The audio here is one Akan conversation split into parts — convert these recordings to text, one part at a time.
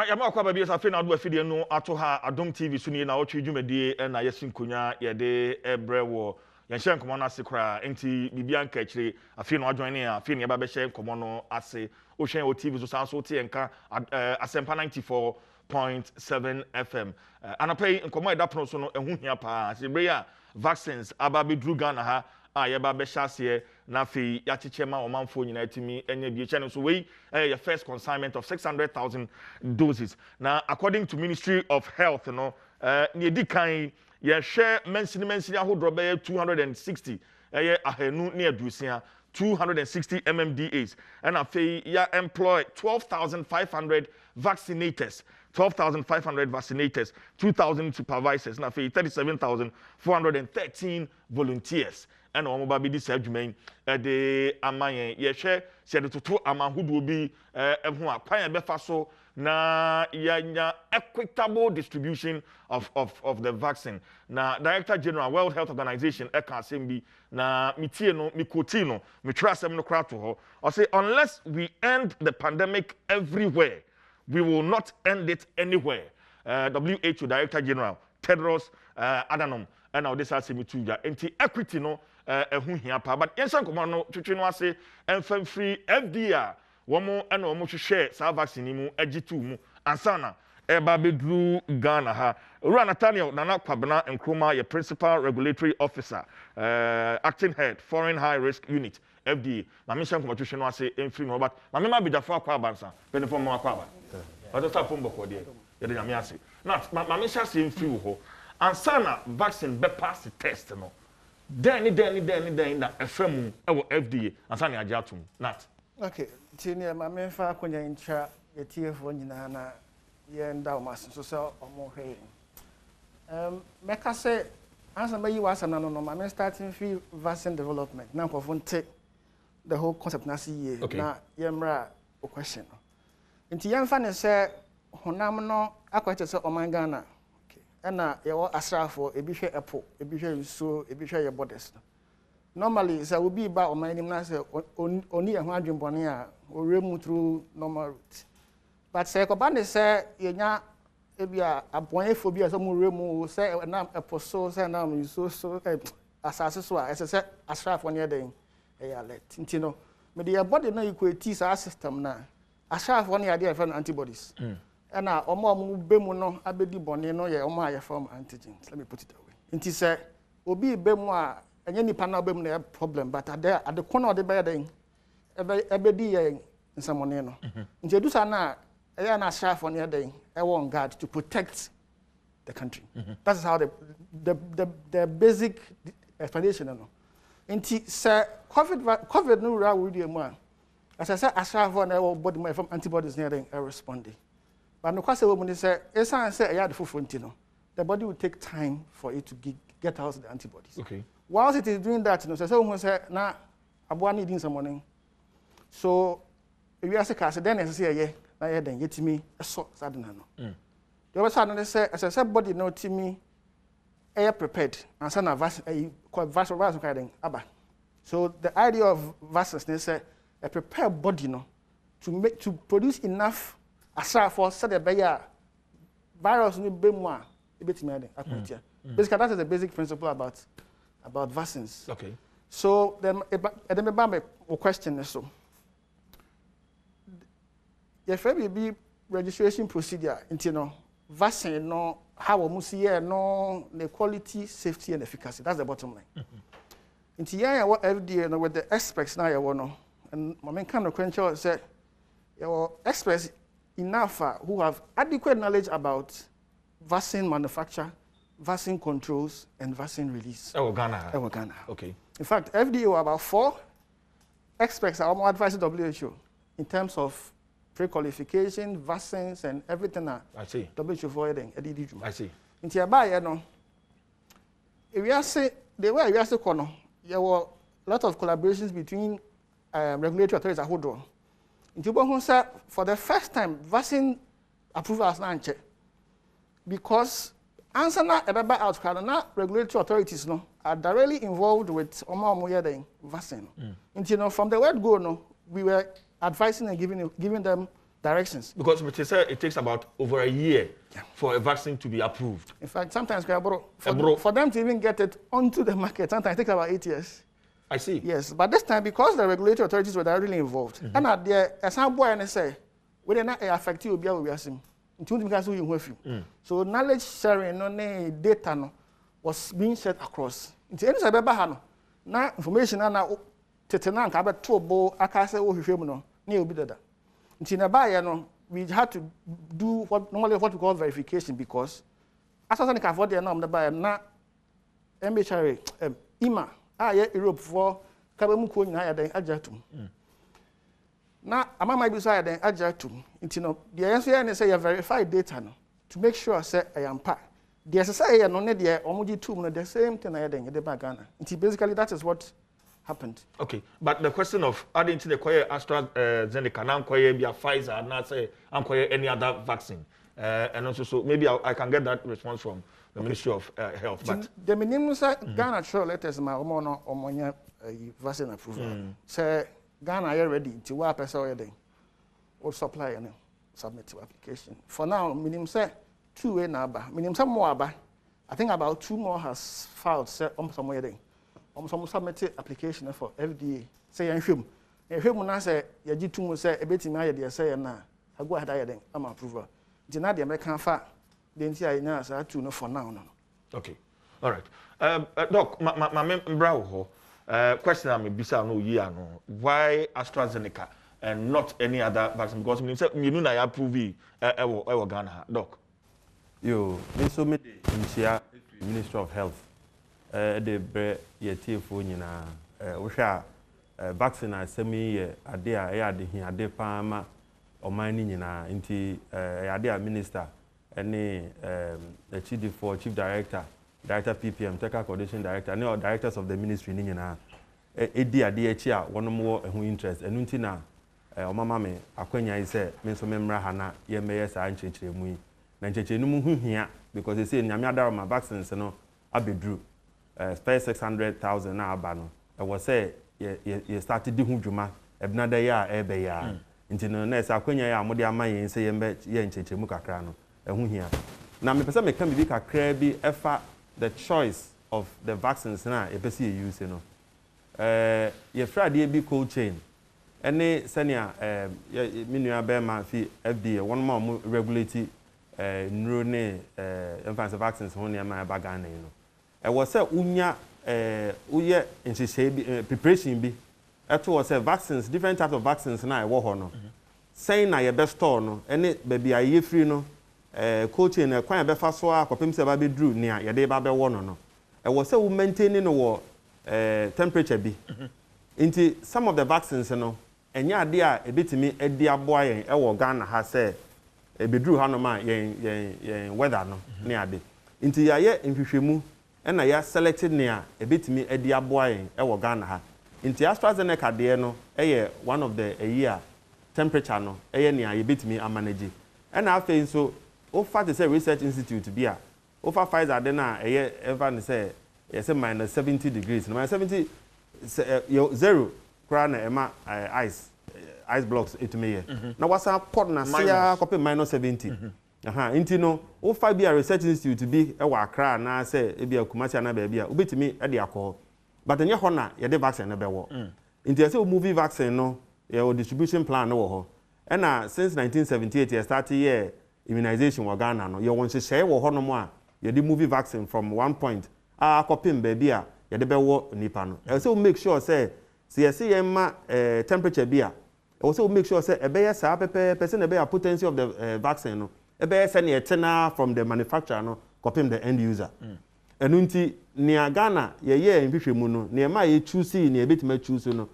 yama kwa baby sa fe na do afide no ato ha Adom TV so ni Nnawotwe Yi na yesu nkonya ye de ebre wo ye hye nkomo no ase kra enti bibia nka akire afi no adwan ne afi ne ba be hye nkomo no ase o hwen o TV so san so te nka asempa 94.7 FM anapay nkomo eda prono so no ehu hia pa se bre ya vaccines aba be dru Ghana ha ye ba be hyase na fe ya chichema o manfo nyina atimi enya bi channel so we your first consignment of 600,000 doses now according to Ministry of Health no ne di kan ye hwe mensini ahodro be 260 ahenu ne adusia 260 mmdas and afi ya employ 12,500 vaccinators 2,000 supervisors na afi 37,413 volunteers and omo ba bi di sadwuman de amayen ye hwe se de toto amahudu obi ehu akwan e befa so na yanya equitable distribution of the vaccine na Director General World Health Organization eka asem na mitie no mikoti no mitwa asem no kra to ho o say unless we end the pandemic everywhere we will not end it anywhere. WHO Director General Tedros Adhanom and this asem tuja enti equity no ehu hia pa but yensan komo no twetwe no ase enfam free FDA womo ena womo hwehwe sa vaccine mu agitu mu ansana eba bedru Ghana ha Ura Nathaniel Nana Kwabena Nkrumah ye principal regulatory officer acting head foreign high risk unit FDA na mission komo twetwe no ase enfri no but na me ma bidafo akwa abansa benefo mo akwa aba oto sta pombo ko de ye de nyame ase na ma me hya se enfri wo ho ansana vaccine be pass test no then na efremu ewo FDA ansana age atum not okay tini ma me fa akonya ncha yetiefo nyina na ye nda o mas so omo he meka se ansa ma yi wasa na no ma me starting free vaccine development na ko fonte the whole concept na see ye na ye mra o question no nti ye mfa ne se honam no akwache se oman Ghana na yawo asrafo ebi hwe epo ebi hwe nso ebi hwe ye borders normally say we be ba o man nim na say oni ehun adwenbone a oremu through normal route but say ko ba ne say yenya ebi a abonefo bi a so mu remu say na epo so say na mu so asase so a say asrafo ne den e ya let ntino me the body na equate sa system na asrafo ne ade e antibodies na omo bemu no abedi bone no ye omo aye form antigens let me put it away nti say obi bemu a enye nipa na bemu na problem but ade kono de be den ebedi ye nsamone no nti edusa na eya na asrafo ne den e won guard to protect the country that is how the basic explanation no nti say covid no ra we dey mu a as I say asrafo na e body my form antibodies ne den e respond. But no kwase woman say esan say ya de fofo no the body will take time for it to get out the antibodies. Okay. Whilst it is doing that, no say woman say na aboa needing some money. So if you ask us then say ye na ye den yetimi so sadena no. The other side no say as I say body no timi e prepared and say na vaccine vaccine aba. So the idea of vaccines say a prepared body no to produce enough asrafo said the bear virus ni bemu a ebetimi ade akotia. Basically that is the basic principle about vaccines. Okay. So then me question so your be registration procedure into no vaccine no how we must see no the quality, safety and efficacy. That's the bottom line. Into yeah what FDA no with the experts now you know and my main kind of question say your experts enough who have adequate knowledge about vaccine manufacture, vaccine controls, and vaccine release. Ghana. Okay. In fact, FDA were about 4 experts are more advising WHO in terms of pre-qualification, vaccines, and everything. I see. WHO for it. I see. In Tiabai, no. If you say the way you ask the corner, there were a lot of collaborations between regulatory authorities at Hodro. For the first time, vaccine approval has not checked because answer na ebeba outcry na regulatory authorities no are directly involved with vaccine. From the word go no, we were advising and giving them directions. Because it takes about over a year for a vaccine to be approved. In fact, sometimes for them to even get it onto the market, sometimes it takes about 8 years. I see. Yes, but this time, because the regulatory authorities were directly involved, and at the some boy and say, we did not affect you, we are seeing. So knowledge sharing, no data was being shared across. Into any cyber now information and Tetenan Cabot Tobo, Akasa, or Humuno, near Bidada. We had to do normally what we call verification because as I can afford the number the buyer na MHRA IMA Europe for Kabamuko in higher than Ajatum. Now I might be side than Ajatum. The answer say you verify data to make sure say I am part. The SSI and only the Omuji 2 the same thing I did in the Bagana. Basically that is what happened. Okay, but the question of adding to the choir AstraZeneca, now choir be a Pfizer, and not say I'm choir any other vaccine, and also so maybe I can get that response from the Ministry of Health. But the minimum say Ghana show letters my omonya vaccine approval. Say Ghana are ready to work as already or supply and submit to application. For now, minimum say 2 number, minimum some more about. I think about 2 more has filed somewhere there. Some submitted application for FDA. Say and film. If you want to say you do too say a bit in my idea say na I go ahead then I'm approval. The na the American fact the entire na say to no for now no. Okay. All right. Doc, my member question I'm bisa no year no. Why AstraZeneca and not any other vaccine? Because you know I approve Ghana. Doc. Yo, me so me in Ministry of Health. The bre yeti fo nyina wo hwa vaccine asemi ade a ade hi ade pa ma oman ni nyina nti ade a minister ene the chief director PPM technical coordination director and all directors of the ministry ni nyina edi ade echi a wonom wo ehu interest enu nti na omama me akwanya ise me so memra ha na ye meye sa nchechire mu yi na nchechire nu mu hu hia because they say nyame adaro ma vaccines no abedru spare 600,000 na abano. I was say you started doing juma ebnada ya ebe ya. Nti no na sa kwanya ya amode amaye say ye nchechemu kakra no ehu hia. Na me pesa me kan bi kakra bi efa the choice of the vaccines na e pese you use no. Ye frade bi cold chain. Ene senia minua be ma fi FDA one more regulate neuro ne influenza vaccines ho ne ma ba Ghana no. I was say unya uye in preparation bi eto was say vaccines different types of vaccines na e wo ho no saying na ye best store no ene baby aye free no cold chain e kwan be fa so akopem se ba be dru ne a ye de ba be wo no e was say we maintain no wo temperature bi into some of the vaccines no enya ade a ebetimi edi aboa yen e wo Ghana ha say e be dru ha no ma yen weather no ne ade into ya ye nhwehwemu and I selected near a bit me a dear boy, a Ghana ha. Into AstraZeneca, dear no, one of the year temperature no, near a bit me a manage. And I think so, far is a research institute to be a. Over Pfizer, then a year ever say, yes, minus 70 degrees. No, 70 0 crown ice blocks it me. Now, what's our partner? Copy minus 70. Inti no o fa bia research institute to be e wa Accra na say e bia Kumasi na ba bia obetimi e de akọ but enye ho na ye de vaccine na be wo inti say o movie vaccine no ye o distribution plan no wo ho e na since 1978 ye start year immunization wa Ghana no ye won hye wo ho no mo a ye de movie vaccine from one point akopim ba bia ye de be wo nipa no e say o make sure say ye say ma temperature bia e say o make sure say e be ye sa person e be a potency of the vaccine no ebe se ne etena from the manufacturer no copy the end user enu nti ne Ghana ye nhwehwemu no ne ma ye choose ne ebetima choose no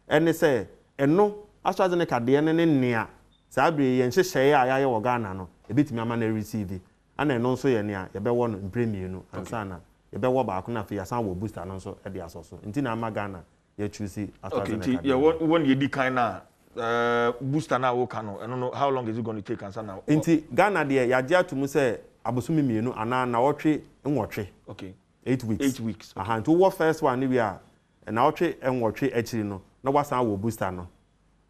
ene se eno AstraZeneca de ne nea sabre ye nhyehyeye a ye wo Ghana no ebetima ama na receive ana eno nso ye nea ye be wo no premier no ansa na ye be wo ba ko na fe asan wo booster no nso e de asoso nti na ama Ghana ye choose AstraZeneca okay ye won ye di kan na booster na wo kano I don't know how long is it going to take answer now inti Ghana de ya gia to mu say abosumi mienu ana Nnawotwe Nwotwe okay 8 weeks 8 weeks okay. To what first one we are Nnawotwe Nwotwe actually no na wasan wo booster no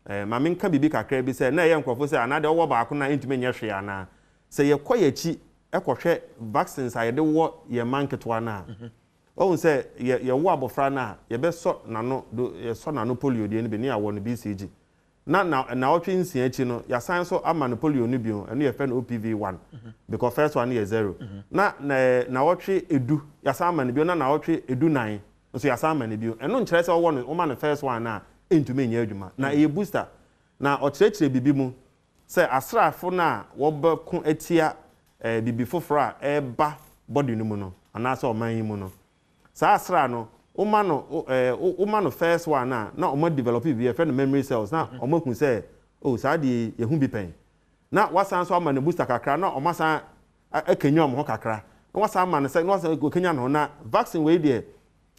ma menka bibi kakra bi sɛ na ɛyɛ nkrɔfo sɛ anade ɔwɔ baako na ntumi nyɛ hwee ana sɛ yɛkɔ yɛkyi ɛkɔhwɛ vaccines a yɛde wɔ yɛ man ketewa na ɔhu sɛ yɛwɔ abɔfra na yɛbɛsɔ nano polio deɛ no bi ne yɛwɔ no BCG na ɔtwe nsia akyi no yɛasan so ama no polio no bio ɛno yɛfɛ no OPV1 because first one yɛ 0 na ɔtwe edu yɛasan ama no bio na ɔtwe edu 9 nso yɛasan ama no bio ɛno nkyerɛ sɛ ɔwɔ no ɔma no first one na ɛntumi nyɛ adwuma na ɛyɛ booster na ɔkyerɛkyerɛ bibi mu sɛ asraafo no a wɔbɛko atia bibi foforɔ a ɛba body no mu no anaasɛ ɔman yi mu no saa asra no uma no first one na ɔmo develop bi yɛfɛ no memory cells na ɔmo hu sɛ saa de yɛhu bi pɛn na wasan so ama no booster kakra na ɔmo san akanya ɔmo ho kakra na wasan ama no sɛ na wasan akanya no na vaccine wei deɛ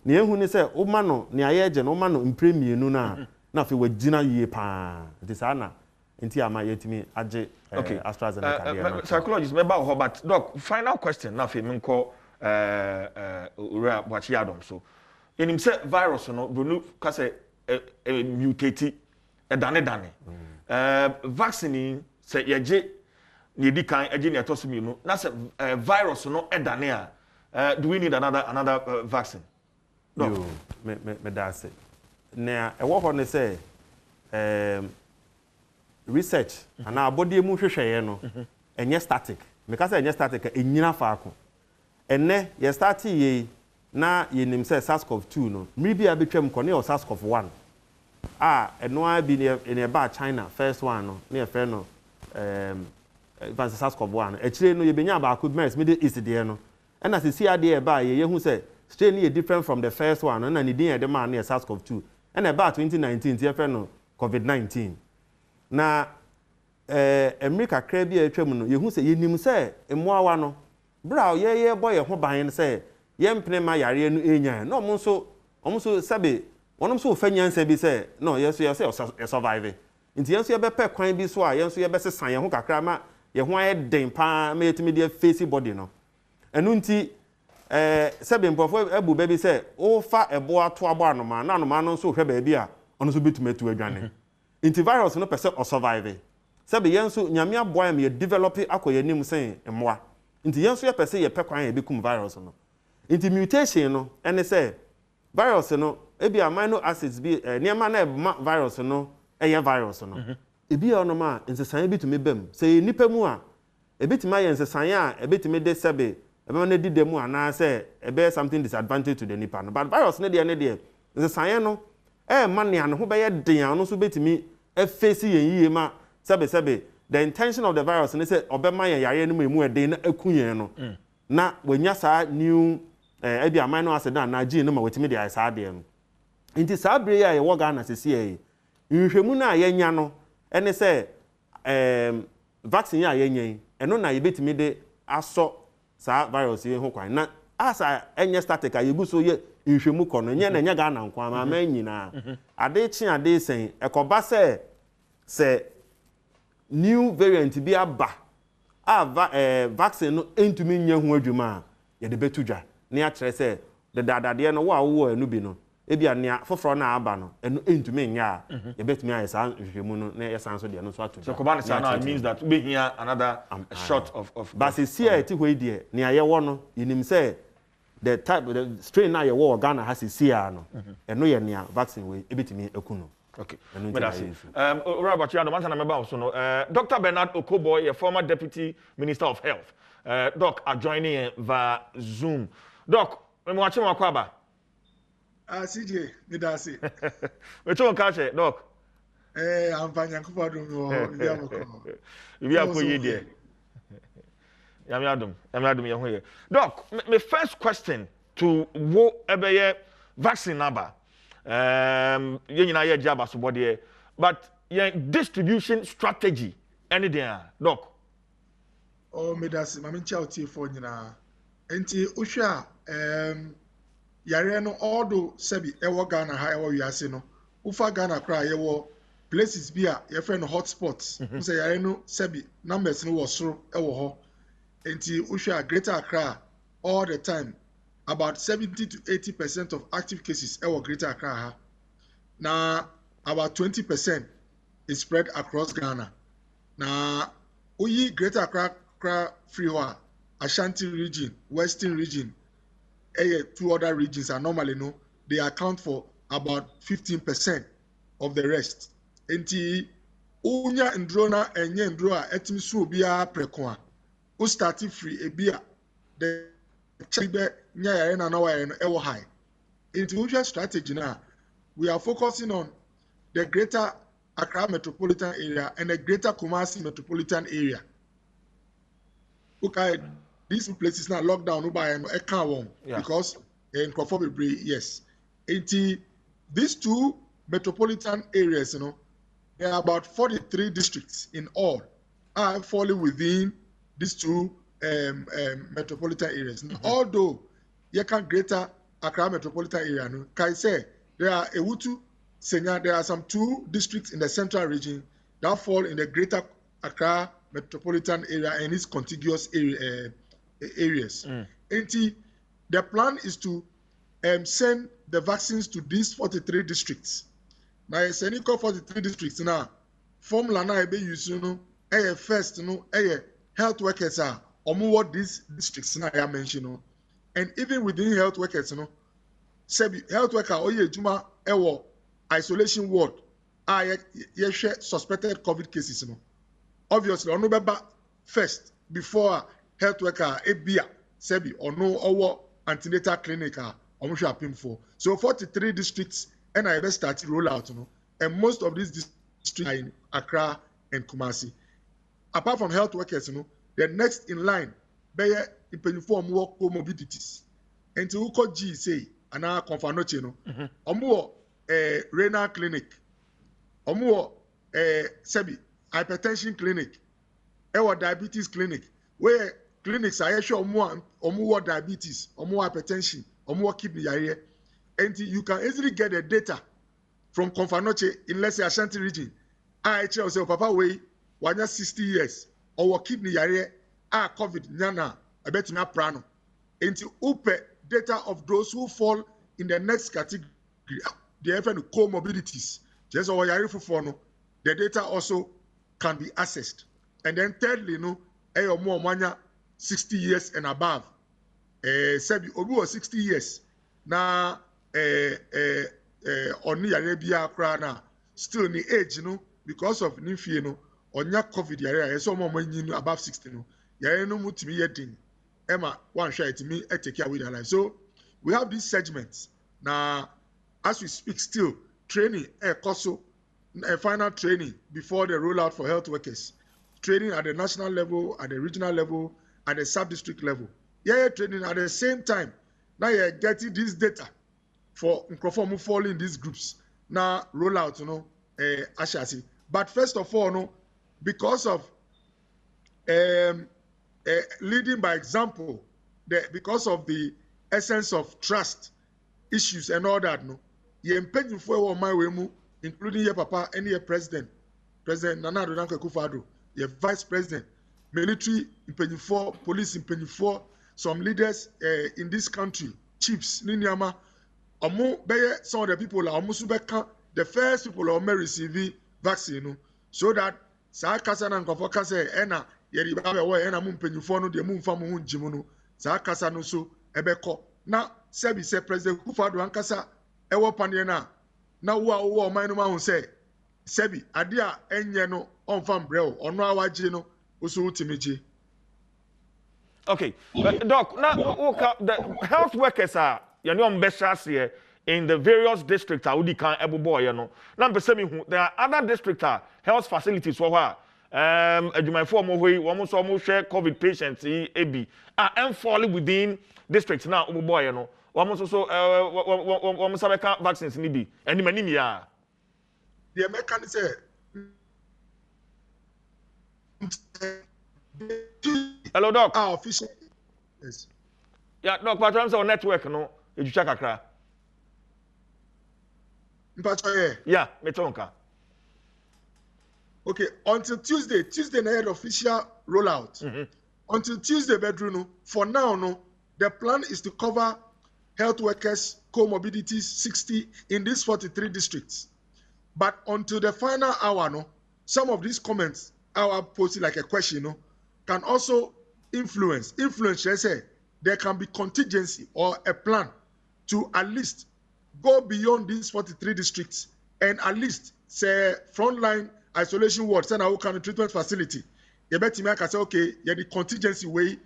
na yɛhu ne sɛ uma no ne ayɛgye no uma no mpremienu na afei wagina yie paa nti saa na nti ama yɛtumi agye AstraZeneca deɛ psychologist meba ho but doc final question na afei menkɔ ura Nnawotwe Yi Adom so enim sɛ virus no bronu ka sɛ mutate dane vaccine sɛ yɛgye ne di kan agye ne atoso mienu na sɛ virus no dane a do we need another vaccine no me da se na ɛwɔ hɔ ne sɛ research ana abɔdeɛ mu hwehwɛeɛ no ɛnyɛ static meka sɛ ɛnyɛ static ɛnyina faako ɛnɛ yɛ start yi na yɛnim sɛ SARS-CoV-2 no mmiri bi a betwam kɔ ne yɛ SARS-CoV-1 a ɛno a bi ne ba China first one no ne yɛfrɛ no SARS-CoV-1 no akyire no yɛbɛnya baako bi Middle East deɛ no ɛna sisi adeɛ ɛba yɛhu sɛ strain no yɛ different from the first one no na ne din yɛde ma no yɛ SARS-CoV-2 ɛna ɛba 2019 yɛfrɛ no COVID-19 na mmiri kakra bi a atwam no yɛhu sɛ yɛnim sɛ mmoawa no bra yɛyɛ bɔ yɛ ho ban sɛ yɛmpene ma yare no enya na ɔmo nso sɛbe wɔnom so fa nyansa bi sɛ no yɛso yɛ survive nti yɛnso yɛbɛpɛ kwan bi so a yɛnso yɛbɛsesa yɛn ho kakra ma yɛn ho ayɛ den paa ma yɛtumi de face body no ɛno nti sɛbe mpɔfo abu ba bi sɛ wofa ɛboa to abɔ anoma na anoma no nso hwɛ baabi a ɔno nso bitumi atu adwane nti virus no pɛ sɛ ɔsurvive sɛbe yɛnso nyame aboa yɛ develop akɔ yɛnim sɛn mmoa nti yɛnso yɛpɛ sɛ yɛpɛ kwan yɛbɛkum virus no nti mutation no ɛne sɛ virus no ebi amino acids bi nneɛma na ɛma virus no ɛyɛ virus no ebi yɛ ɔnom a nsesan bitumi bam sɛ nipa mu a ebitumi ayɛ nsesan a ebitumi de sɛbe ɛbɛma na di dɛm anaa sɛ ɛbɛyɛ something disadvantage to the nipa no but virus no deɛ nsesan no ɛma nea ne ho bɛyɛ den a ɔno nso betumi ɛfesi yɛn yie ma sɛbe the intention of the virus is say obema yɛn yare no mu ɛden na aku yɛn no na wanya saa new ebi amino acid na gene no ma wetimi de ayɛ saa de no nti saa bere ya yɛwɔ Ghana sesi yi nhwehwɛmu na yɛnya no ɛne sɛ vaccine a yɛnya yi ɛno na yɛbetimi de asɔ saa virus yi ho kwan na asa ɛnyɛ static a yɛgu so yɛ nhwehwɛmu kɔ no nyɛ na nyɛ Ghana nko ama ma nyina ade kye ade sɛn ɛkɔba sɛ new variant bi aba vaccine no entumi nya ho adwuma ye de betu dwa na ya kyerɛ sɛ de dadade no wo anu bi no ebi ania foforo na aba no enu entumi nya ye betumi ayɛ saa hwehwɛmu no na yɛ san so de no so ato so koba say now it means that we here another shot of but see ati hoi de na yɛ wɔ no yinim sɛ the strain na yɛ wɔ Ghana ha see no eno yɛ nea vaccine we ebetumi akuno. Okay. Nnawotwe Yi Adom, answer number also no. Dr. Bernard Okoboy, a former Deputy Minister of Health. Doc are joining via Zoom. Doc, we watching Makwaba. CJ, me da se. We chon kache, Doc. I'm fine. Yankuba do we are going there. Yami Adom, Doc, my first question to wo ebeye vaccine number. Ye job as body, but your distribution strategy, anything, Doc. Oh, me that's my child for enti usha yare no all sebi ewo Ghana ha ewo wiase no ufa Ghana kra yewo places bi a ye friend hotspots say yare no sebi numbers no was so ewo ho enti usha Greater Accra all the time about 70 to 80% of active cases ewo Greater Accra ha na about 20% is spread across Ghana. Now, we Greater Accra Free Ashanti region, Western region, two other regions are normally they account for about 15% of the rest. Enti unya ndrona enye ndroa etimisu obia prekoa. U starting free ebia the chibe nya yare na na wire no ewo high. Into usual strategy now, we are focusing on the Greater Accra metropolitan area and the Greater Kumasi metropolitan area. Okay, these places now locked down because in Crawford, yes. These two metropolitan areas, there are about 43 districts in all are falling within these two metropolitan areas. Although you can Greater Accra metropolitan area, can say there are Ewutu, Senya, there are some two districts in the central region that fall in the Greater Accra metropolitan area and its contiguous areas. The plan is to send the vaccines to these 43 districts. Now, sending 43 districts now, formula na ebe use first health workers are what these districts now I mentioned, and even within health workers, health worker oye juma ewo isolation ward suspected COVID cases, obviously on November first before health worker ebia sebi or no our antenatal clinic for. So 43 districts and I started rollout, and most of these districts are in Accra and Kumasi. Apart from health workers, the next in line be inform more comorbidities. And to uko G say ana confanoche omo renal clinic, omo sebi hypertension clinic, diabetes clinic, where clinics are sure omo diabetes, omo hypertension, omo kidney area. And you can easily get the data from Confanoche in let's say Ashanti region. I tell you, Papa way, 60 years, or kidney area, COVID, nyana, I bet you prano. And upe data of those who fall in the next category, the different comorbidities. Just our yari for the data also can be accessed. And then thirdly, more manya 60 years and above. Sebi obu 60 years. Now only Arabia crana still in the age, because of Nifie, onya COVID area, so more above 60, no mutimi yetting. Emma, one share to me, take care with their life. So we have these segments. Now, as we speak, still training, final training before the rollout for health workers. Training at the national level, at the regional level, at the sub-district level. Training at the same time. Now you're getting this data for microphone falling in these groups. Now rollout, Ashasi. But first of all, because of leading by example, because of the essence of trust issues and all that, you impede for my way, including your papa and your President Nana Addo Akufo-Addo, your Vice President, military impede for, police impede for, some leaders in this country, chiefs, Ninyama, some of the people are almost the first people are receiving vaccine, so that Sakasa and Kofokase, Ena, Yeribawe, Ena Mumpenufonu, the Mumfamu Jimuno, Sakasa no so, Ebeko. Now, Sebi said President Akufo-Addo Ankasa, Ewo Pandiana, now who Manuma who say, Sebi, Adia, Enyano, on Fam Breo, on our Geno, Usu Timiji. Okay, Doc, now the health workers are here in the various districts. Now, there are other districts, health facilities for her. Almost share COVID patients, and falling within districts now. Almost also vaccines need and many the American say. Hello, Doc. Official. Yes. Yeah, Doc, but I'm on network, you check Accra. Yeah, Metonka. Okay, until Tuesday night official rollout. Until Tuesday, bedroom. For now, the plan is to cover health workers, comorbidities 60 in these 43 districts. But until the final hour, some of these comments I will post it like a question, can also influence. Let's say there can be contingency or a plan to at least go beyond these 43 districts and at least say frontline isolation ward, send our kind of treatment facility. You bet me I can say okay, yeah, the contingency way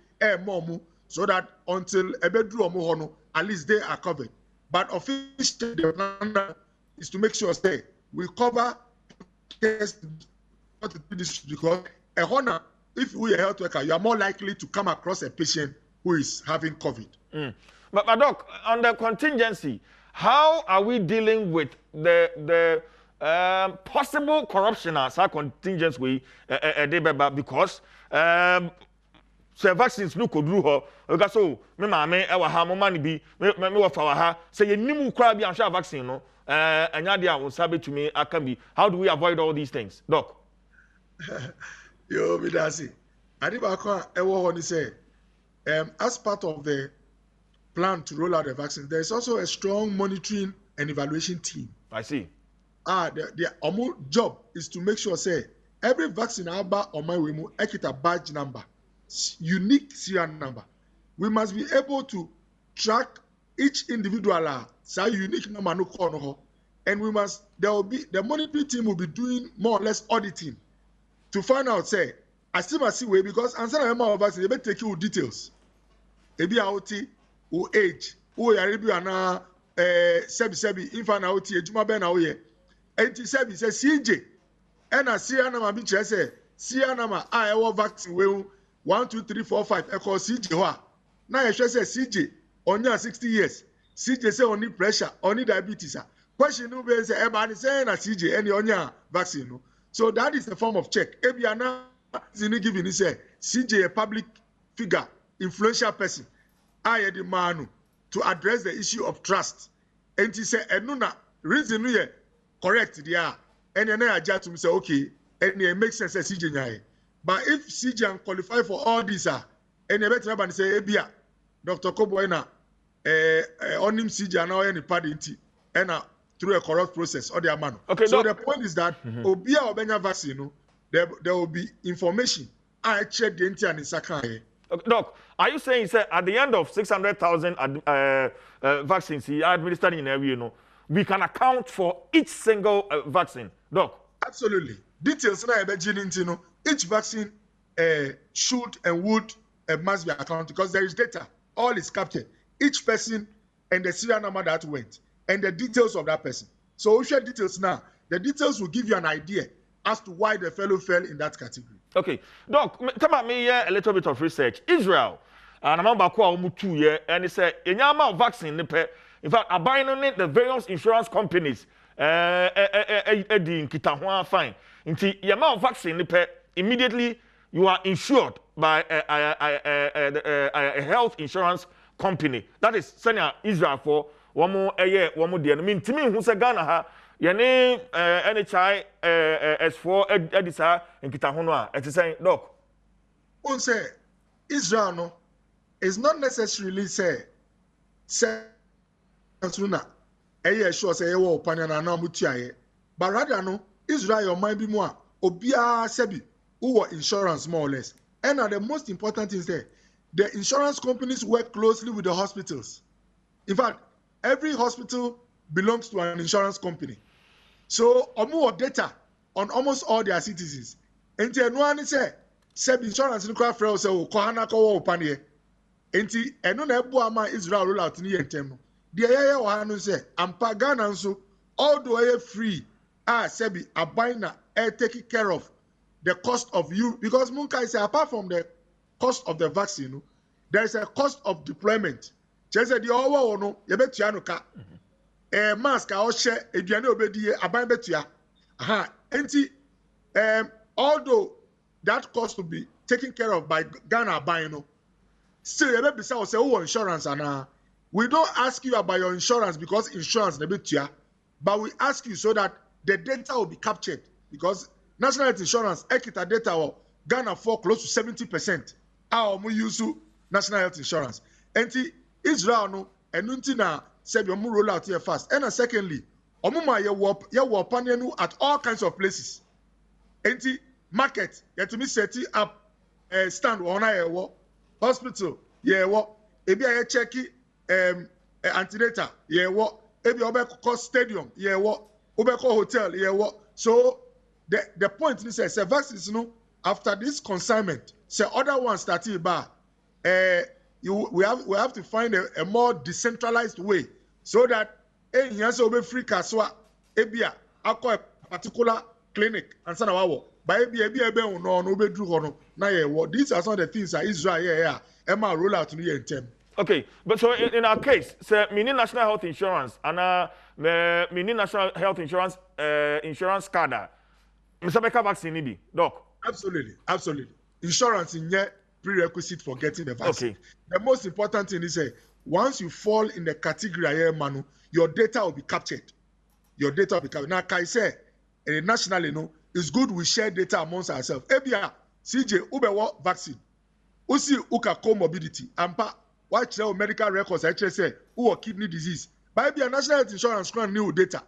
more so that until at least they are covered. But officially the plan is to make sure say we cover cases because a honor, if we are a health worker, you are more likely to come across a patient who is having COVID. But Doc, on the contingency, how are we dealing with the possible corruption as our contingency way because so vaccines no could do her because so me mama e wa ha mo mani bi me wa fa wa ha say ye nimu kra bi an vaccine no anya dia won sabe to me aka bi. How do we avoid all these things, Doc? Yo, Midasi. Adibakwa ewo honi say as part of the plan to roll out the vaccine, there is also a strong monitoring and evaluation team. I see. The job is to make sure say every vaccine aba on my way ekita badge number, unique serial number. We must be able to track each individual unique number no call, and the monitoring team will be doing more or less auditing to find out say I still must see way because answer a member of vaccine they may take you details. Ebi AOT or age, or yaribi ana sebi infant AOT ejuma ben aoye. Enti sebi say CJ and a serial number be say serial number I vaccine we 1 2 3 4 5 e call CJ wa. Now you say CJ onya 60 years. CJ say only pressure, only diabetes. Question no be say everybody say na CJ any onya vaccine no. So that is a form of check. Ebiana zini giving say CJ a public figure, influential person. I the man to address the issue of trust. And he say enuna reason we correct there. And then I just to say okay, and it makes sense as CJ nyae. But if CJ qualify for all these and you better say ebia Dr. Koboina on him CJ now any party and through a corrupt process or their man. Okay, so the point is that obia obenya vaccine there will be information. I check the entity and in Sakai. Doc, are you saying at the end of 600,000 vaccines administered in area, we can account for each single vaccine, Doc? Absolutely. Details now each vaccine should and would must be accounted because there is data. All is captured. Each person and the serial number that went and the details of that person. So we share details now. The details will give you an idea as to why the fellow fell in that category. Okay, Doc, tell me a little bit of research. Israel, and I'm about to almost 2 years, and he said, in your vaccine, in fact, I buy the various insurance companies, fine. Into your vaccine, immediately you are insured by a health insurance company. That is sending Israel for one more year, one more year. I mean, to me, who's a Ghana? Yene NHI S4 Edisa and Kitahonoa. It's saying, Doc. On say Israel no is not necessarily say Suna. Sure say ewo opanya na mutia but rather no Israel your mind be more obia sebi who insurance more or less. And the most important thing is that the insurance companies work closely with the hospitals. In fact, every hospital belongs to an insurance company. So, omu data on almost all their citizens. Enti enu ani say insurance ni kwa frɛ say o kohana ko wo panie. Enti enu na ebu ama Israel rollout ni yentem no. De yeye wo hanu say ampa Ghana nso although e free sebi aban na taking care of the cost of you because Munkai say apart from the cost of the vaccine, there is a cost of deployment. Just say the owo no ye betua no ka. Mask a share eduane obedi aban betua enti although that cost to be taken care of by Ghana aban no still you be say insurance and we don't ask you about your insurance because insurance na betua but we ask you so that the data will be captured because national health insurance ekita data or Ghana for close to 70% our use national health insurance enti Israel no enunti na said you roll out here fast. And secondly, omuma ye wo panenu at all kinds of places. enti market yetimi set up stand on a hospital ebi a check antenatal ebi obeko stadium obeko hotel so the point is say vaccines no after this consignment say other ones starting ba we have to find a more decentralized way so that here so be free kaswa ebia akọ particular clinic and sana wawo by ebia no be dru ho no na these are some of the things that Israel Emma roll out no yentem. Okay, but so in our case, say we need national health insurance and we need national health insurance insurance card. Mr. Becca vaccine be doc. Absolutely. Insurance in here prerequisite for getting the vaccine. Okay. The most important thing is once you fall in the category Manu, your data will be captured. Now, Kai say nationally, it's good we share data amongst ourselves. Ebia CJ Ubewa vaccine. Usi uka comorbidity. Ampa watch your medical records. I say who kidney disease. But Ebia national health insurance grant new data.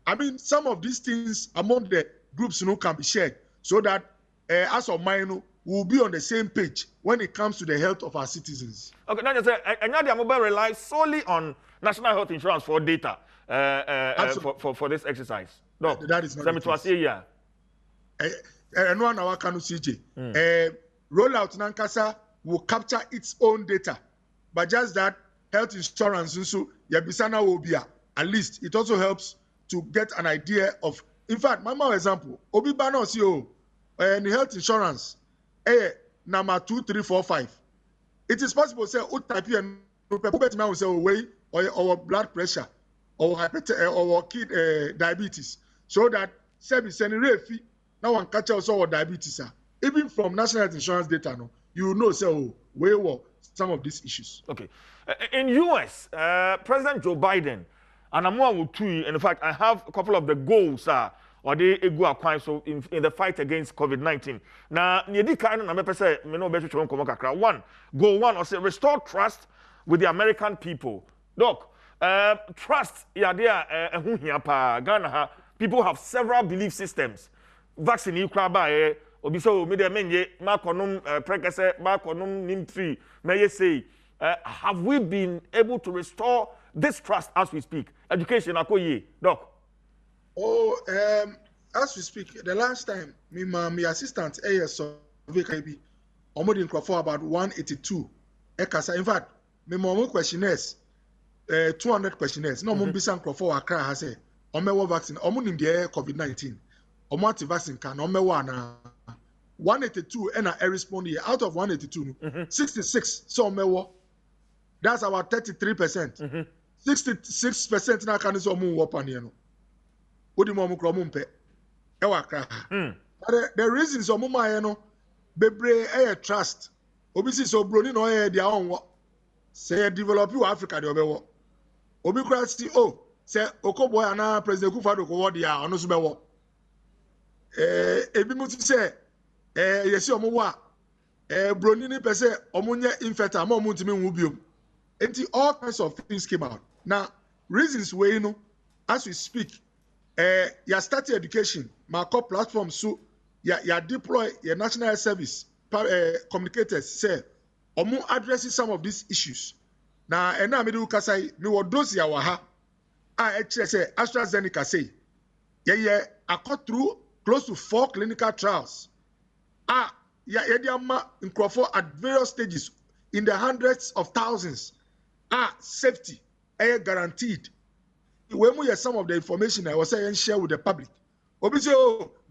I mean, some of these things among the groups can be shared so that as of mine we'll be on the same page when it comes to the health of our citizens. Okay, now just say, and now the mobile relies solely on national health insurance for data for this exercise. No, that is not the case. And one our Kanu CJ. Rollout Nankasa will capture its own data, but just that health insurance also Yabisana will be at least it also helps to get an idea of. In fact, my example, Obi Bano CEO and health insurance, number 2345. It is possible to say, type here, will say, weight or blood pressure or hypertension or kid diabetes, so that service and refi now one catch also diabetes. Even from national health insurance data, you know, so where were some of these issues. Okay, in US, President Joe Biden. And I'm one with in fact, I have a couple of the goals or they go acquire so in the fight against COVID-19. Now, one, goal one, or say restore trust with the American people. Doc, trust, Ghana, people have several belief systems. Vaccine, you crab, obiso, media menye, Marconum, precase, Marconum, Nimtree, may say, have we been able to restore this trust as we speak? Education, Akoye, Doc. Oh, as we speak, the last time, my assistant, ASO, VKB, Omodin for about 182. In fact, my mom questionnaires, 200 questionnaires. No, mum bisan for Accra has a Omewa vaccine, Omunim the COVID-19, Omati vaccine can Omewa 182 and I respond here out of 182, 66 so Omewa. That's about 33%. 66% na can so mu wopan here no. Odi mo mu kromumpe. E wa kra. The reasons so mu ma no bebre trust. Obi si so broni no dia onwo. Say develop you Africa de obewo. Obi kra si say Okoboy ana President Kufuor ko wo dia ono so bewo. Ebi mu ti say yesi omo wa broni ni pese omo nya infertile ma omo ntimi nwu biom. Until all kinds of things came out. Now, reasons where as we speak, you start education, mark platforms, so you deploy your national health service communicators say, or addressing some of these issues. Now, and now me do kasai me wo dosi ya waha. Say AstraZeneca say, I got through close to 4 clinical trials. In Crawford at various stages in the hundreds of thousands. Safety, guaranteed. When we have some of the information I was saying share with the public. Obi say,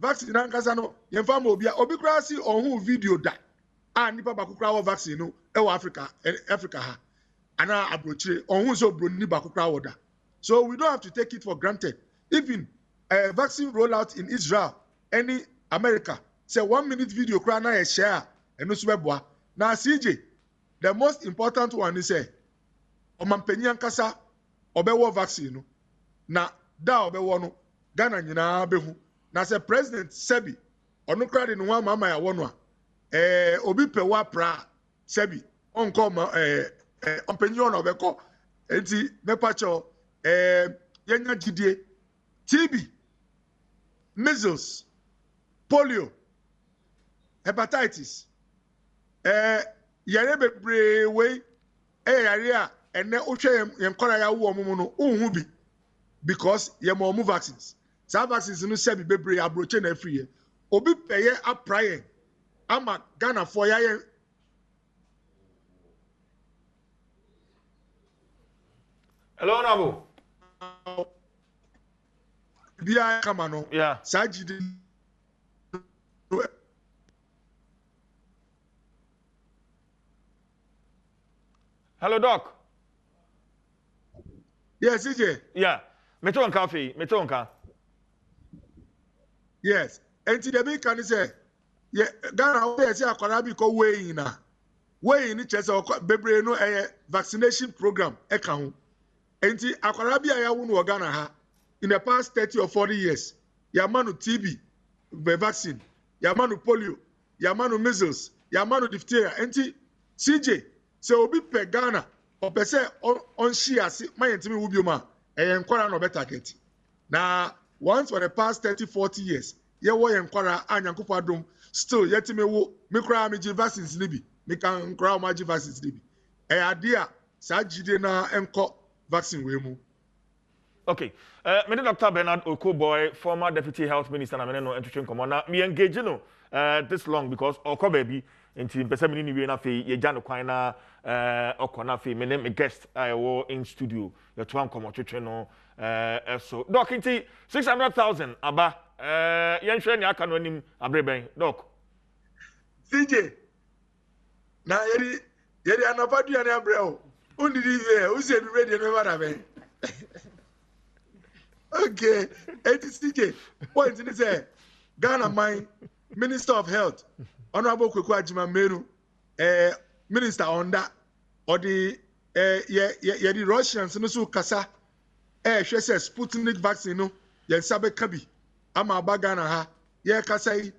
vaccine na nkasa yemfa ma obi kra si on video da. Nipa bakukra vaccine no Africa ha. Ana abrochire on so broni bakukra wo da. So we don't have to take it for granted. Even vaccine rollout in Israel, any America, say 1 minute video kra na share and no subeboa. Now CJ, the most important one is Omampenyi ankasa obewo vaccine na da obewo no Ghana nyina behu na se President Sebi onu kra de no wa mama ya wono obi pewa pra Sebi onko ompenyi ono obeko enti mepacho yenya gidie TB measles polio, hepatitis, yare bebre way, area, and then Uche and Korea woman, uhubi, because ye more vaccines. Some vaccines no se bebre abrochen every year. Obi pay a prior. Ama Ghana for ya. Hello, Nabo. Bia Kamano. Yeah. Sajid. Hello, Doc. Yes, CJ. Yeah. Meton coffee. Metonka. Yes. And the big can say, yeah, Ghana, we say, Akwarabi ko way in a way in chess or bebre no vaccination program. Ekahu. And the Akwarabi ayawun Ghana ha in the past 30 or 40 years. Yamanu TB, vaccine. Yamanu polio. Yamanu measles. Yamanu diphtheria. And CJ. So obi pe Ghana or per se on share my intimi wubioma and kwara no better get. Now once for the past 30-40 years, ye wo yen kwara anyankopɔ adom still yetime wo me kra me vaccines ni bi me kan kra ma vaccines ni bi. E ade a sa gide na enko vaccine we mu. Okay. Me Dr. Bernard Okoboy, former Deputy Health Minister, and I know entering commander. Me engage no this long because Oko baby into person mini we na fe ye jano kwana Oko na fe me name me guest I wo in studio the twan come twetwe no so doc inti 600,000 aba yen hwe ne aka no anim abreben doc CJ na yeri anapadu ya ne abre o undidi ve o se bi ready no mara be. Okay, CJ point ni say Ghana my Minister of Health Honorable Kweku Ajima Menu minister on that or the the Russians no so kasa hwe say Sputnik vaccine no ye sabe kabi ama ba Ghana ha ye kasa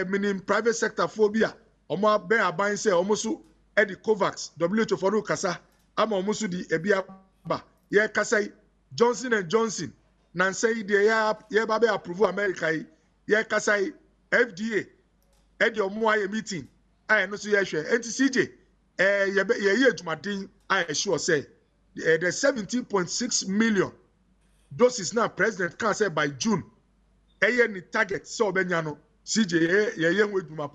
minim private sector phobia omo be aban say omo so e di Covax WHO for no kasa ama omo so di ebia ba ye kasa Johnson and Johnson nan say de ye ba be approve America ye kasa FDA e di omo aye meeting I no so ye hwe enti CJ ye adwumaden I sure say the 17.6 million doses now president can say by June any target so obenya no CJ ye wedwuma.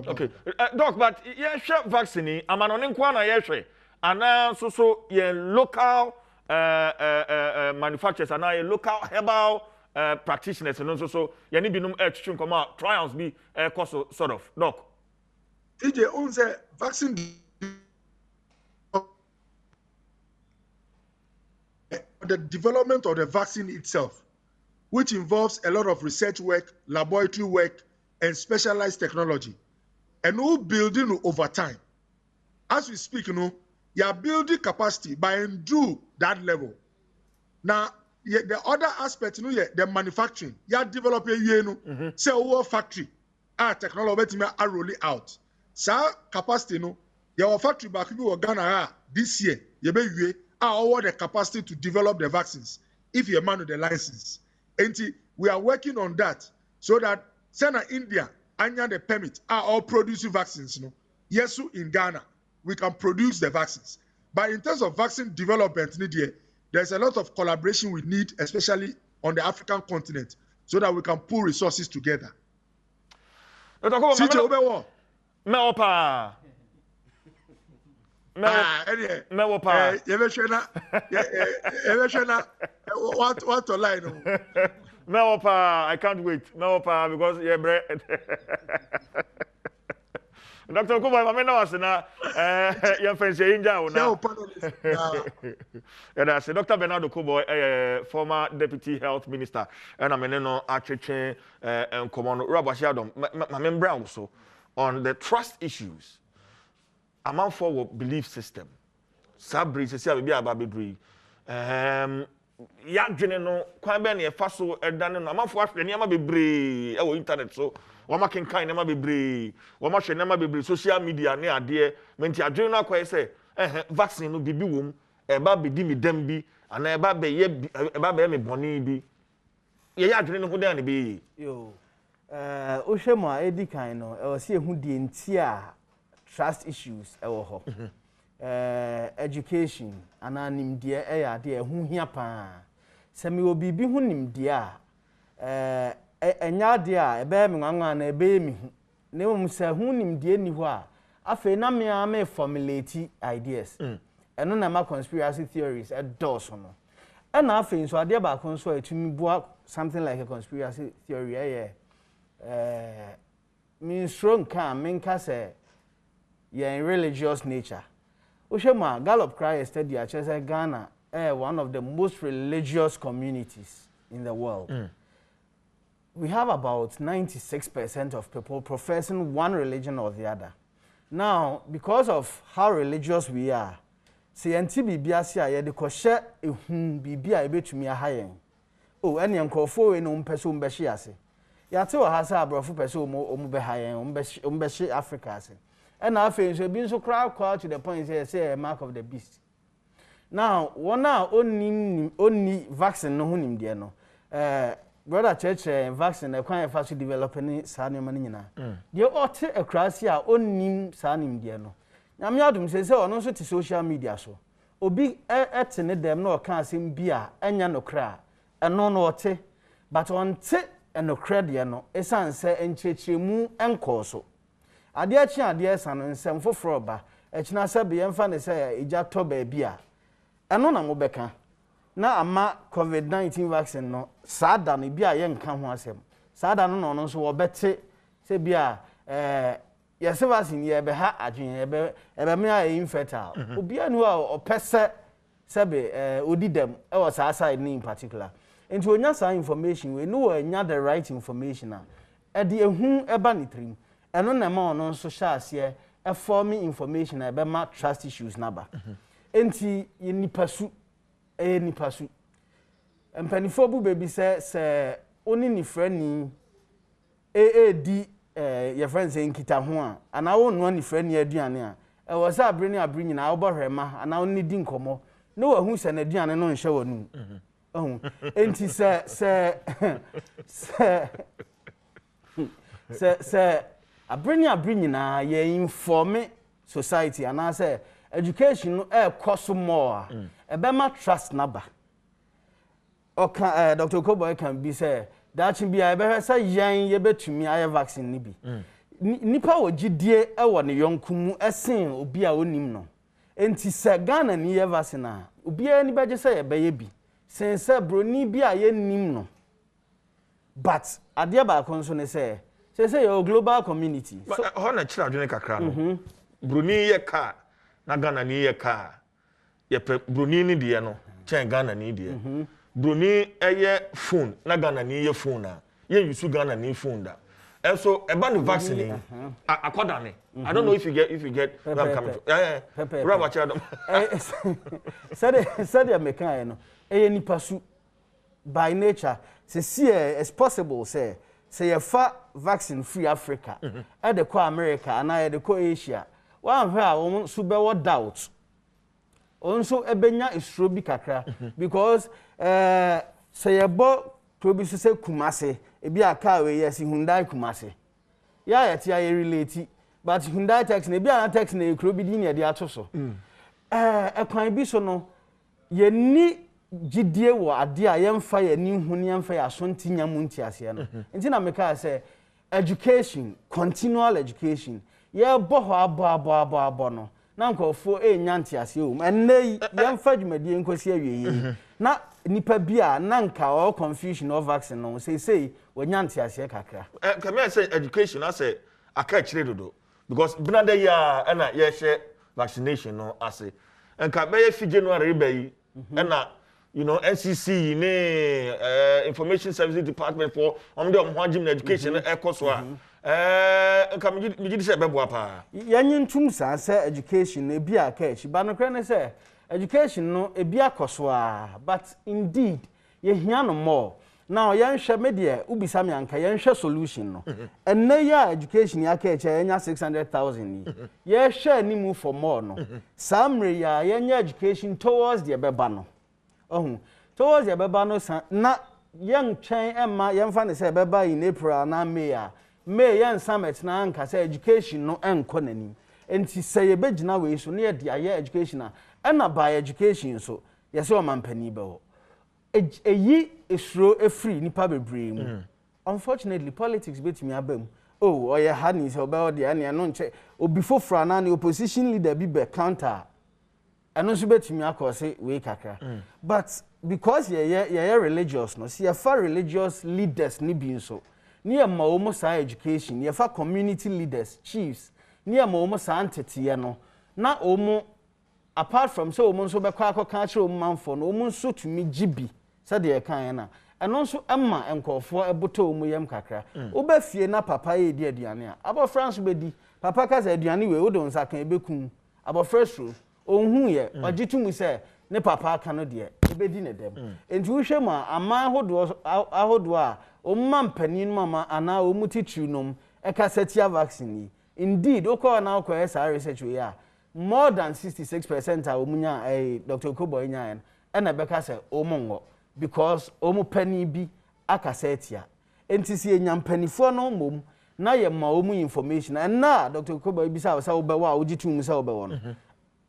Okay doc but ye hwe vaccine amano ne kwa na ye hwe ana so ye local manufacturers and a local herbal practitioners and so ye ni binum twetwe nkoma trials be cost sort of doc CJ owns a vaccine the development of the vaccine itself, which involves a lot of research work, laboratory work, and specialized technology, and all building over time. As we speak, you are building capacity by and through that level. Now, the other aspect, the manufacturing, you are developing, say, our factory, our technology, are rolling out. So, capacity, your factory back in Ghana this year, you be our the capacity to develop the vaccines if you man with the license. And we are working on that so that Sena India and the permit are all producing vaccines. Yes, in Ghana, we can produce the vaccines. But in terms of vaccine development, there's a lot of collaboration we need, especially on the African continent, so that we can pull resources together. What to lie no. I can't wait. Because yeah, bre. Dr. Kuba, I know us na your friends inja una. Yeah, that's Dr. Bernard Okoboy, former Deputy Health Minister, and I'm no actually and common Robert Adom. My member also on the trust issues. Among forward belief system. Sabri se sia bia ba bebre ya dwene no kwan be na e fa so edane no amafo ahwe ne ma bebre e wo internet so wo ma kenkan ne ma bebre wo ma hwe ne ma bebre social media ne ade menti adwene no akoye se vaccine no bibi wom e ba be di mi dam bi ana e ba be ye me boni bi ye ya adwene no ho dan ne be yo Oshemo edi kan no e wose ehu die ntia trust issues ewo ho. Education ananimdie eyade ehu hia pa. Se me obibi hu nimdie a enyade a ebe me nwanwa na ebe mi hu. Ne mum se hu nimdie ni ho a afi na me formulate ideas. Eno na ma conspiracy theories e doso no. And I think so. I did back on so to me something like a conspiracy theory. Means strong can mean say in religious nature. Oshema Gallup cry yesterday. I just said Ghana, one of the most religious communities in the world. We have about 96% of people professing one religion or the other. Now, because of how religious we are. Se enti bibia se aye de kohye ehun bibia ebetumi ahayen o ene nkofo we no mpese o mbehye ase ya te o ha se abrofo pese o mu be hayen o mbehye Africa ase ena afen so bi nso crowd to the point say a mark of the beast. Now one na onni vaccine no hunim de no brother church vaccine e kwan e fa so develop ni sa ne ma nyina de o te akrasi a onnim sa nim de no Nyame adum se ono so ti social media so obi etene dem na oka asem bia enya nokra eno no ote but onte enokra de no esan se enchechemu enko so ade achi ade esan no nsem foforo ba echina se be yemfa ne se eja to ba bia eno na mo beka na ama COVID-19 vaccine no sada no bia ye nka ho asem sada no no so wo bete se bia yes, vaccine ye be ha adwen ebe me a infertile obi anu a opese sebe odi dem e was side in particular into onya sa information we no anya the right information e de ehun eba ni trim eno na ma ono so sha ase e form information ebe ma trust issues naba enti ye nipasu nipasu empanifo bu bebi se oni ni frani di your friends in kita ho a ana wo no ni frani aduane a e wo sa abre ni abre nyina wo bohwema ana wo ni di nkomo no wa hu se na aduane no nhye wonu enti se abre nyina ye inform society ana se education no e koso more e be ma trust naba oka Dr. Koboy can be say that be I be say yan ye betumi aye vaccine ni bi nipa ogidie e wo ne yonkumu esen obi a onim no enti se Ghana ni ye vaccine a obi a ni beje say ye be ye bi sense broni bi a ye nim no but ade ba konso ne say your global community so ho na chira adwene kakra no broni ye ka na Ghana ni ye ka ye broni ni de no chen Ghana ni de broni eye phone na Ghana ni ye phone na ye use Ghana ni phone da and so about the vaccine accordingly I don't know if you get where I'm coming from Robert Adam said American no nipa su by nature see it's possible say you fa vaccine free Africa e de ko America and e de ko Asia one where won so be what doubt onso ebenya isuro bi kakra because say you bo probisu say Kumase ebi aka we yes Hyundai Kumase ya yeti ya relate but Hyundai tax na ebi an tax na ekro bi di na de ato so ekwan bi so no ye ni gidie wo ade a yemfa ye ni hu ni yemfa ya so ntinya mu ntiase no nti na meka say education continual education ye bo ho abo no na nkofo enya ntiase o enne yemfa dwumadie nkosi awie na nipa bia na nka all confusion of vaccine no say wonya ntiase kakra can me say education I say aka kire dodo because binada ya na ye share vaccination no ase enka be ye fi January be yi na you know NCC ne information services department for on the hwagim education ekoso a enka me gidi say bebo apa yanyi ntum sa say education e bia aka echi ba no kre ne say education no e bia koso a but indeed ye hia no more now yan hwe media ubisa me anka yan hwe solution no enne ya education ya ka echi yanya 600,000 ye hwe ni mu for more no samre ya yanya education towards the beba no towards the beba no na young chain Emma young fan say beba in April na May young summit na anka say education no enko nanim. Enti say ye begina we so na ye aye education na by education so ye say o mampani be ho. Eyi esuro efri nipa bebre mu. Unfortunately politics betimi abam. Oh, or your hand is about the any non check or before Frana, the opposition leader be counter. And also bet me, I say, we kakra. But because you're religious, no, see, far religious leaders, nibi so near Maomo education, near far community leaders, chiefs, near Maomo entity, no, not omo apart from so, Monso Bacco cultural man for no one so to me, GB, said the Akana. And also Emma and call for a bottle muyam kakra. Obe fie na papa ye di aduane. Aba France be di. Papa ka say aduane we wo don sakan ebekum. Aba first ro. Ohun ye, ogitu mu say ne papa aka no de ebe di ne dem. Enti wo hwe ma ama ahodo a omma mpanin mama ana omutitu nom e ka setia vaccine. Indeed, okọ na okọ esa research we ya. More than 66% a omunya Dr. Kobo nya en na be ka say omongo. Because omu penny bi akasetia entisi enyampanifo no mom na ye ma omu information and na Dr. Koba bisa say obewa ogitum say obewo no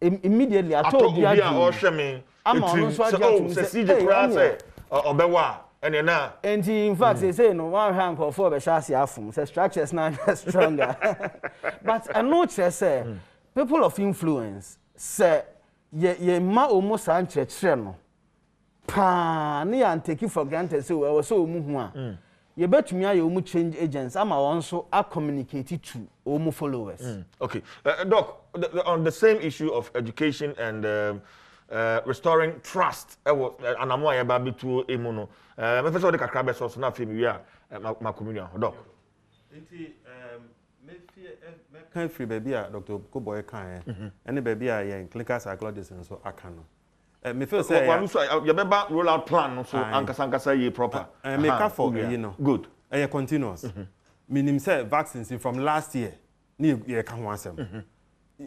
immediately atọ bi a o hwe me say CJ kra say obewa ene na enti in fact say no one hand call for be shasi afum say structures na stronger but I know say people of influence say ye ma omu san chire no pa ne ya take for granted say we so omu hu a ye betumi aye omu change agents ama won so a communicate to omu followers. Okay, doc, on the same issue of education and restoring trust and amo aye ba bitu emu no me fese o de kakra be so na fe mi wi a ma communion doc nti me fie me kan free baby a Dr. Koboy kan ene baby a ye clinical psychologist so aka no me feel say you beba rollout plan so ankasa ye proper me ka for you know good e continuous minim say vaccines from last year ni ye ka ho asem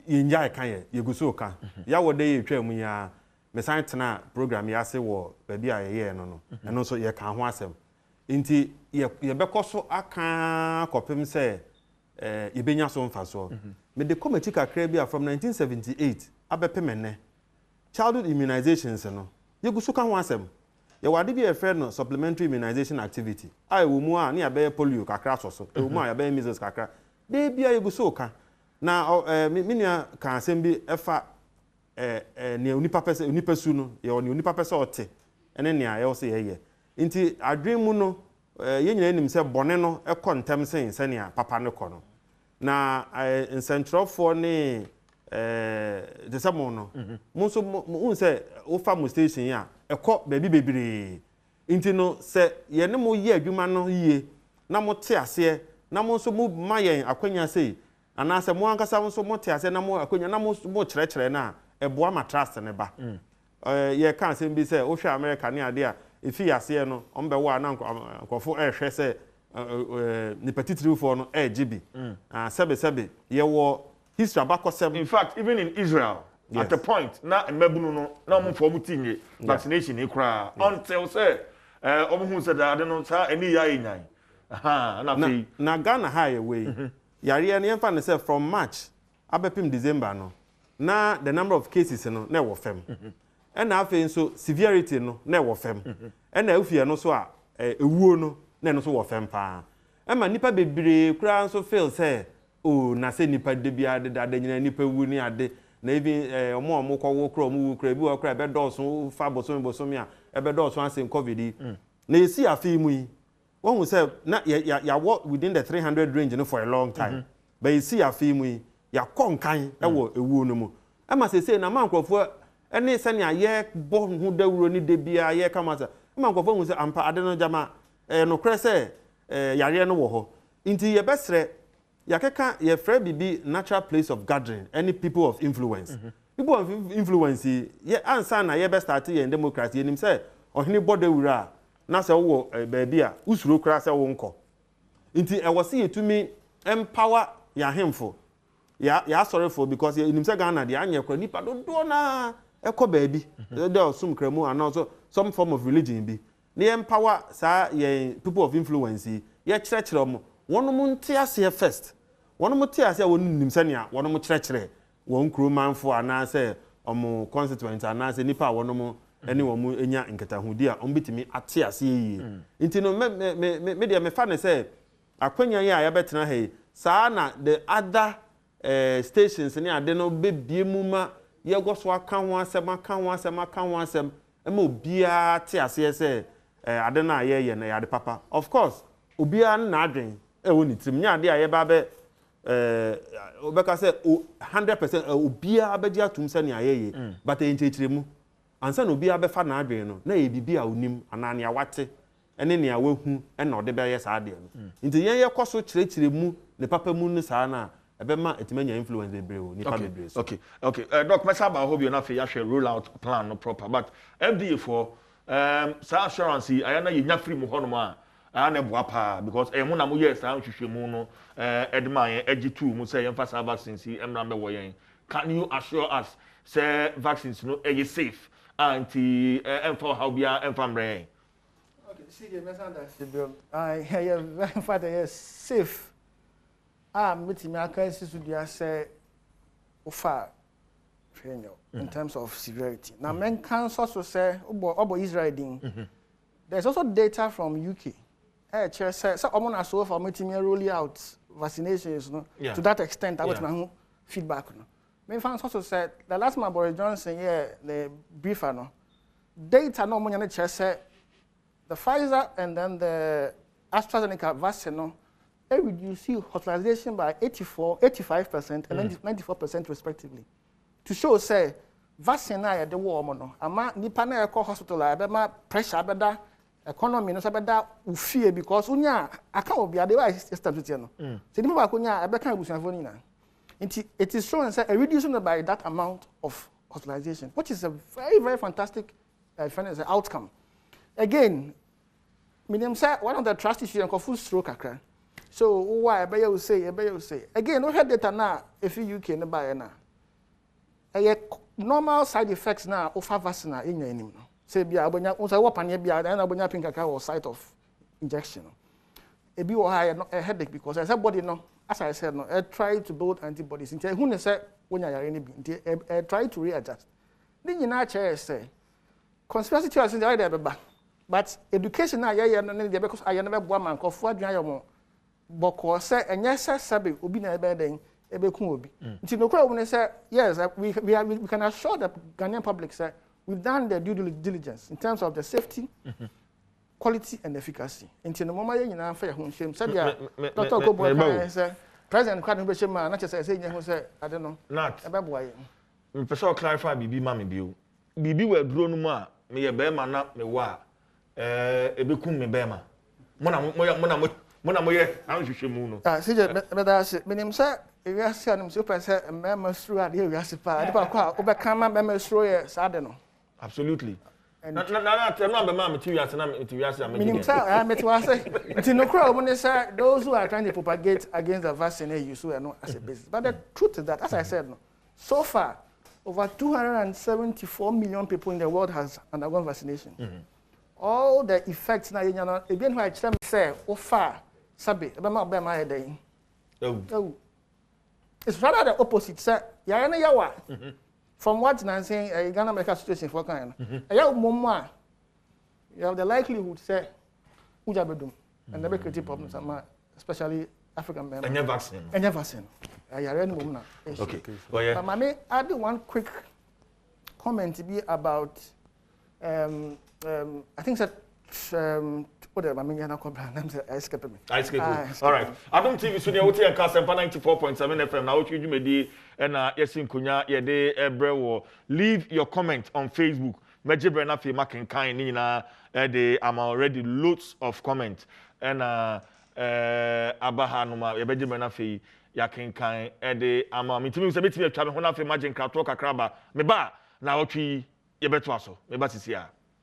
ye nya kan ye go so ka ya wode ye twa mu ya me san tena program ya se wo baby a ye no eno so ye ka ho asem nti ye bekoso aka kopem say ye benya so mfa so me de committee kakra bia from 1978 abepemene childhood immunizations no ye gusu ka ho asem ye wade bi e friend no supplementary immunization activity ai wo mu a na be polio kakra so e wo mu a ya be measles kakra de bia ye gusu ka na minua kan asem bi efa ne unipa pese unipa su no ye oni unipa pese ote ene ne a ye wo se ye nti adwen mu no ye nyina nim se bone no e kontem sen ne a papa ne ko no na nsentrofo ne the someone no munso mun say wo farm station ya ekọ baby bebere nti no se ye ne mo ye adwuma no yie na mo te ase na mo nso mo mayen akwanya sei ana se mo ankasa mo nso mo te ase na mo akwanya na mo kyerɛkyerɛ na eboa ma trust ne ba ye kan se bi se wo hwɛ America ne ade a efi ase no on be wo ana nkofo hwɛ se ni petitiri fo no GB sebe ye wo history about in fact, even in Israel, at the point, na mebunu no, na mo for mutinye vaccination e kra until say omo said that I don't know say any ya enyan. Na Ghana high away. Yare na yemfa ne say from March abepim December no. Na the number of cases no na wo fam. And na afi so severity no na wo fam. And na afie no so a ewuo no na no so wo fam pa. E ma nipa bebre kra so feel say oh na se nipa de bia de nyina nipa wu ni ade na even omo kwa wo kro omo wu kra bi wo kra be dɔɔso fa bosom a e be dɔɔso anse covid na esi afi mu yi won hu say na ya work within the 300 range no for a long time but esi afi mu yi ya konkan e wo ewu no mu e ma se na man krofo ene se ne aye bo hu dawuro ni de bia ye kama sa e ma krofo hu se ampa ade no jama no kra se yare no wo ho nti ye besre yakeka ye frɛ bibi natural place of gathering any people of influence people of influence ye ansa na ye be start ye democracy enim say ohini bodo wura na se wo baabi a usuro kra se wo nko nti e wose ye tumi empower ya hemfo ya sorry for because ye enim say Ghana de anye kra nipa do na ekọ baabi de osum kramu and also some form of religion bi ne empower saa ye people of influence ye kyerɛkyerɛ mo wonom nte ase first wonom te ase wonom nim sɛnea wonom kyerɛkyerɛ won kromanfo anaasɛ omo constituent anaasɛ nipa wonom ene womu enya nkatahudi a ombetimi ate ase yi nti no me de me fa ne sɛ akwanya yi a yɛbɛtena ha saa na the other stations ne ade no bebie mu ma yɛgɔ so aka ho asɛm ema obia te ase sɛ ade na yɛyɛ na yɛade papa of course obia na adwen ɛwɔ ne tirim nya ade a yɛba bɛ obeka say 100% obia be dia tum se ne ayeye but enchechire mu ansa na obia be fa na adwen no na ye bibi a onim ana ne awate ene ne awahu ena ode be ye saa de no nti yen ye koso chirechire mu ne papa mu ne saa na ebe ma etimanya influence bebre o ni pa bebre so okay doc mesa ba hope you na fe ya share rollout plan no proper but FDA for sa assurance ayana ye nya free mu hono ma ana boapa because mu na mo yes sa hwehwe mu no edma yen ag2 mu say yen fa sa vaccines emra me wo yen can you assure us say vaccines no are safe anti for how bia emfamre okay see the message I hear very father yes safe metimi aka sisu dia say ofa fenyo in terms of severity now men can also say obo Israel din there's also data from UK say omo so for metimi roll out vaccinations no to that extent I want my feedback no me fans also said the last man Boris Johnson the briefer no data no omo nya say the Pfizer and then the AstraZeneca vaccine no reduce hospitalization by 85% and 94% respectively to show say vaccine na the war no ama nipa na ekọ hospital a ma pressure abeda economy no sabeda ufie because unya aka obi ade wa system to no say nipa ba ko nya abeka abusuafo ni na it is shown say a reduction by that amount of hospitalization which is a very very fantastic outcome again medium say one of the trust issues and full stroke akra so why be you say again no head data na if UK no buy na normal side effects na of vaccine na enya enim no say bia abonya unsa wo pane bia na abonya pink aka or site of injection ebi wo high no a headache because as body no as I said no try to build antibodies until who ne say wonya yare ne bi until try to readjust ni nyina chair say conspiracy theories dey there beba but education na ye no ne dey because I never boa man kofo adwan ayomo boko say enye say sabe obi na ebe den ebe kun obi nti no kwa we say yes we can assure the Ghanaian public say we've done the due diligence in terms of the safety quality and efficacy nti no mama ye nyina fa ye ho hwem say dia Dr. Gobo kan say president kwa no be shema na say say nya ho say ade no ebe boa ye me person clarify bibi ma me bio bibi wa duro no mu a me ye be ma na me wa ebe kun me be ma mo na mo ye an hwehwe mu no sije beda se menim say ewiase anum so pese mema suru ade ewiase pa ade pa kwa obeka ma mema suru ye sade no absolutely na be ma materials na materials am menim say materials nti no kra omo ne say those who are trying to propagate against the vaccine use so no as a basis but the truth is that as I said no so far over 274 million people in the world has undergone vaccination all the effects na yenya no e bien why chem say o far sabe e be ma headache it's rather the opposite say ya na yawa from what Nancy Ghana medical situation for kind ya momo a you have the likelihood say uja bedum and the create problems especially African members any vaccine ya re no na okay well yeah but me add one quick comment to be about I think that whatever I mean na cobra na I escape me all right Adom TV so dey wote and cast 94.7 FM na wotwe dwumedi na yesin konya ye de ebrewo leave your comment on Facebook mejebre na fe making kind ni na de am already loads of comment and abaha no ma ye bejebre na fe yakin kind de am mitimi se betimi atwa me ho na fe magin krato kakraba me ba na wotwe ye beto aso me ba sisi a